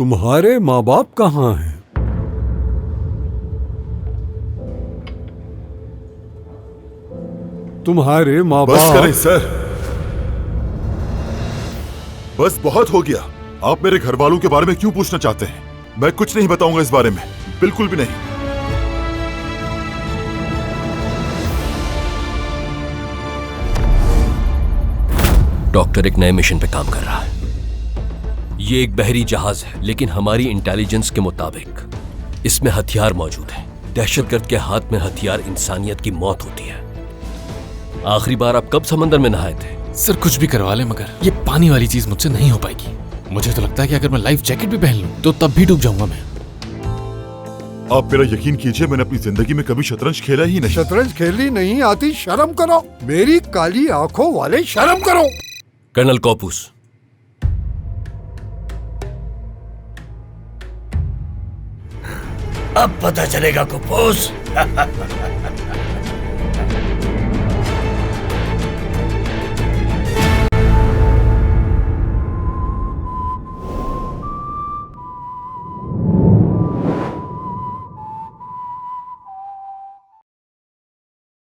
तुम्हारे माँ बाप कहाँ हैं? तुम्हारे माँ बस बाप। करें सर, बस बहुत हो गया। आप मेरे घर वालों के बारे में क्यों पूछना चाहते हैं? मैं कुछ नहीं बताऊंगा इस बारे में, बिल्कुल भी नहीं। डॉक्टर एक नए मिशन पे काम कर रहा है। ये एक बहरी जहाज है, लेकिन हमारी इंटेलिजेंस के मुताबिक इसमें हथियार मौजूद है। दहशतगर्द के हाथ में हथियार इंसानियत की मौत होती है। आखिरी बार आप कब समंदर में नहाए थे? सर कुछ भी करवा ले, मगर ये पानी वाली चीज मुझसे नहीं हो पाएगी। मुझे तो लगता है कि अगर मैं लाइफ जैकेट भी पहन लूं तो तब भी डूब जाऊंगा मैं। आप मेरा यकीन कीजिए, मैंने अपनी जिंदगी में कभी शतरंज खेला ही नहीं। शतरंज खेलनी नहीं आती, शर्म करो। मेरी काली आंखों वाले, शर्म करो। कर्नल कॉपूस, अब पता चलेगा कुपोस।